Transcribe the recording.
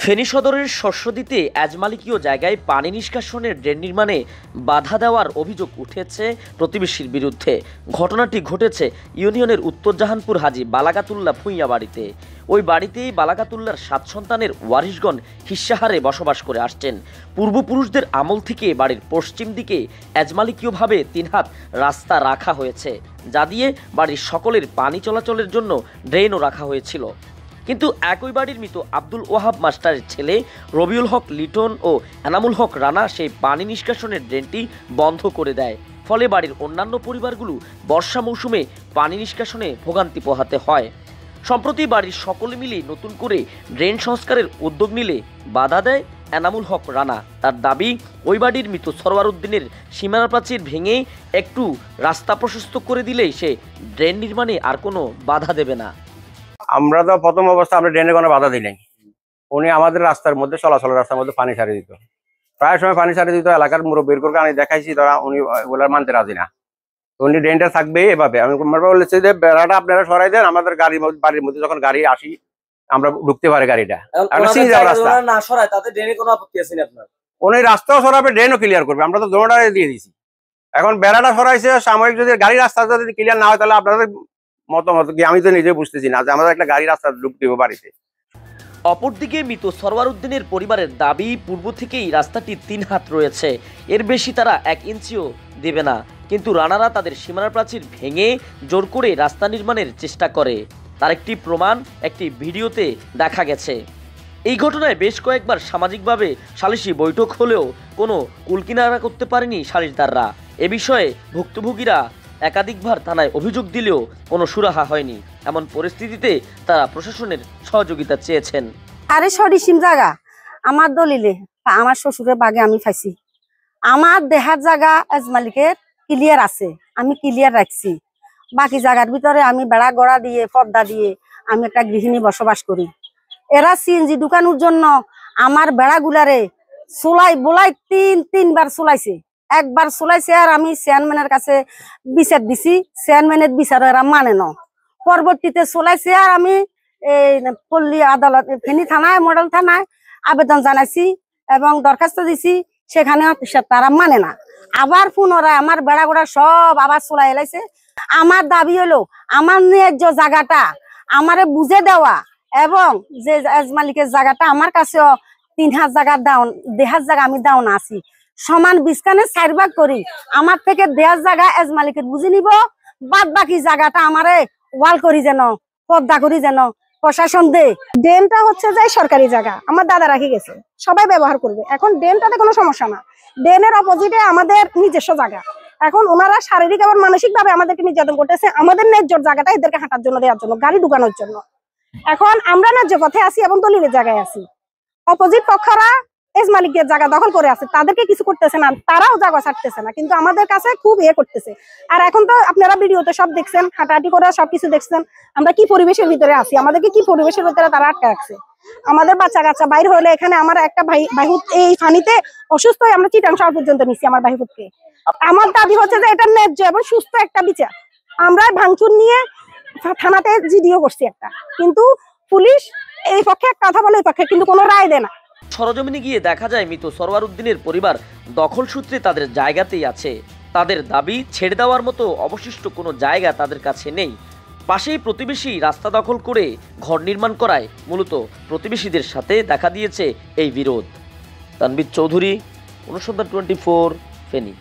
ফেনী সদরের শস্যদিতে এজমালিকীয় জায়গায় পানি নিষ্কাশনের ড্রেন নির্মাণে বাধা দেওয়ার অভিযোগ উঠেছে প্রতিবেশীর বিরুদ্ধে। ঘটনাটি ঘটেছে ইউনিয়নের উত্তর জাহানপুর হাজী বালাগাতুল্লাহ ভূঁইয়া বাড়িতে। ওই বাড়িতেই বালাগাতুল্লাহর 7 সন্তানের ওয়ারিশগণ হিস্যাহারে বসবাস করে আসছেন। পূর্বপুরুষদের আমল থেকে বাড়ির পশ্চিম দিকে এজমালিকীয়ভাবে 3 হাত রাস্তা রাখা হয়েছে, যা দিয়ে বাড়ির সকলের পানি চলাচলের জন্য ড্রেনও রাখা হয়েছিল। কিন্তু একই বাড়ির মৃত আব্দুল ওয়াহাব মাস্টারের ছেলে রবিউল হক লিটন ও এনামুল হক রানা সেই পানি নিষ্কাশনের ড্রেনটি বন্ধ করে দেয়। ফলে বাড়ির অন্যান্য পরিবারগুলো বর্ষা মৌসুমে পানি নিষ্কাশনে ভোগান্তি পোহাতে হয়। সম্প্রতি বাড়ির সকলে মিলে নতুন করে ড্রেন সংস্কারের উদ্যোগ নিলে বাধা দেয় এনামুল হক রানা। তার দাবি, ওই বাড়ির মৃত সরওয়ার উদ্দিনের সীমানা প্রাচীর ভেঙে একটু রাস্তা প্রশস্ত করে দিলেই সে ড্রেন নির্মাণে আর কোনো বাধা দেবে না। আমরা তো প্রথম অবস্থা আমরা ড্রেনে কোনো বাধা দিই নাই। উনি আমাদের রাস্তার মধ্যে চলাচলের রাস্তার মধ্যে পানি ছাড়িয়ে দিত, প্রায় সময় পানি ছাড়িয়ে দিত। এলাকার মুরব্বীর করে আমি দেখাইছি, তারা উনি ওগুলো মানতে রাজি না। উনি ড্রেনটা থাকবে এভাবে। আমি বলেছি যে বেড়াটা আপনারা সরাই দেন, আমাদের বাড়ির মধ্যে যখন গাড়ি আসি আমরা ঢুকতে পারি গাড়িটা। উনি রাস্তাও সরাবে, ড্রেনও ক্লিয়ার করবে, আমরা তো দোনোটা দিয়ে দিয়েছি। এখন বেড়াটা সরাইছে সাময়িক, যদি গাড়ি রাস্তা যদি ক্লিয়ার না হয় তাহলে আপনাদের মতামত কি আমি তো নিজে বুঝতেছি না যে আমাদের একটা গাড়ি রাস্তা ঢুকতে হবে বাড়িতে। অপরদিকে মৃত সরওয়ার উদ্দিনের পরিবারের দাবি, পূর্ব থেকেই রাস্তাটি 3 হাত রয়েছে, এর বেশি তারা 1 ইঞ্চিও দেবে না। কিন্তু রানারা তাদের সীমানা প্রাচীর ভেঙে জোর করে রাস্তা নির্মাণের চেষ্টা করে। তার একটি প্রমাণ একটি ভিডিওতে দেখা গেছে। এই ঘটনায় বেশ কয়েকবার সামাজিকভাবে সালিশি বৈঠক হলেও কোনো কুলকিনারা করতে পারেনি সালিশদাররা। এ বিষয়ে ভুক্তভোগীরা একাধিকবার থানায় অভিযোগ দিলেও কোনো সুরাহা হয়নি। এমন পরিস্থিতিতে তারা প্রশাসনের সহযোগিতা চেয়েছেন। আরে সরিসীম জায়গা আমার দলিলে আমার শ্বশুরের বাগে আমি পাইছি, আমার দেহার জায়গা এজমালিকের ক্লিয়ার আছে, আমি ক্লিয়ার রাখছি। বাকি জায়গার ভিতরে আমি বেড়া গড়া দিয়ে পর্দা দিয়ে আমি একটা গৃহিণী বসবাস করি। এরা সিএনজি ঢুকানোর জন্য আমার বেড়াগুলারে সোলাই বোলাই তিনবার সোলাইছে। একবার চলাইছে আর আমি চেয়ারম্যানের কাছে বিচার দিছি, চেয়ারম্যানের বিচার এরা মানে না। পরবর্তীতে চলাইছে আর আমি এই পল্লী আদালত ফেনী থানায় মডেল থানায় আবেদন জানাইছি এবং দরখাস্ত দিছি, সেখানে তারা মানে না। আবার পুনরায় আমার বেড়াগোড়া সব আবার চলাই এলাইছে। আমার দাবি হলো আমার ন্যায্য জায়গাটা আমারে বুঝে দেওয়া এবং যে এজমালিকের জায়গাটা আমার কাছেও 3 হাত জায়গা দাও, 1.5 হাত জায়গা আমি দাও না আছি, সমান বিস্কানে 4 ভাগ করি আমার থেকে 1.5 জায়গা এজমালিকের বুঝে নিব, বাদ বাকি জায়গাটা আমারে ওয়াল করি যেন পর্দা করি যেন প্রশাসন দে। ড্রেনটা হচ্ছে যে সরকারি জায়গা, আমার দাদা রাখি গেছে, সবাই ব্যবহার করবে। এখন ড্রেনটাতে কোনো সমস্যা না, ড্রেনের অপোজিটে আমাদের নিজস্ব জায়গা। এখন ওনারা শারীরিক এবং মানসিক ভাবে আমাদেরকে নির্যাতন করতেছে, আমাদের ন্যায্য জায়গাটা এদেরকে হাঁটার জন্য দেওয়ার জন্য, গাড়ি ঢুকানোর জন্য। এখন আমরা ন্যায্য পথে আছি এবং দলিলের জায়গায় আছি, অপোজিট পক্ষরা এজমালিকের জায়গা দখল করে আছে, তাদেরকে কিছু করতেছে না, তারাও জায়গা ছাড়তেছে না, কিন্তু আমাদের কাছে খুব করতেছে। আর এখন তো আপনারা ভিডিওতে সব দেখছেন, হাঁটাহাঁটি করে সবকিছু দেখছেন, আমরা কি পরিবেশের ভিতরে আছি, আমাদেরকে কি পরিবেশের ভিতরে তারা আটকে রাখছে। আমাদের বাচ্চা কাচ্চা বাইর হলে এখানে আমার একটা ভাইহুত এই পানিতে অসুস্থ হয়ে আমরা চিটাং শহর পর্যন্ত নিচ্ছি আমার ভাইহুতকে। আমার দাবি হচ্ছে যে এটা ন্যায্য এবং সুস্থ একটা বিচার। আমরা ভাঙচুর নিয়ে থানাতে জিডিও করছি একটা, কিন্তু পুলিশ এই পক্ষে এক কথা বলে, এই পক্ষে কিন্তু কোনো রায় দেয় না। সরজমিনে গিয়ে দেখা যায় মৃত সরওয়ার উদ্দিনের পরিবার দখল সূত্রে তাদের জায়গাতেই আছে। তাদের দাবি, ছেড়ে দেওয়ার মতো অবশিষ্ট কোনো জায়গা তাদের কাছে নেই। পাশেই প্রতিবেশী রাস্তা দখল করে ঘর নির্মাণ করায় মূলত প্রতিবেশীদের সাথে দেখা দিয়েছে এই বিরোধ। তানভীর চৌধুরী, অনুসন্ধান 24, ফেনী।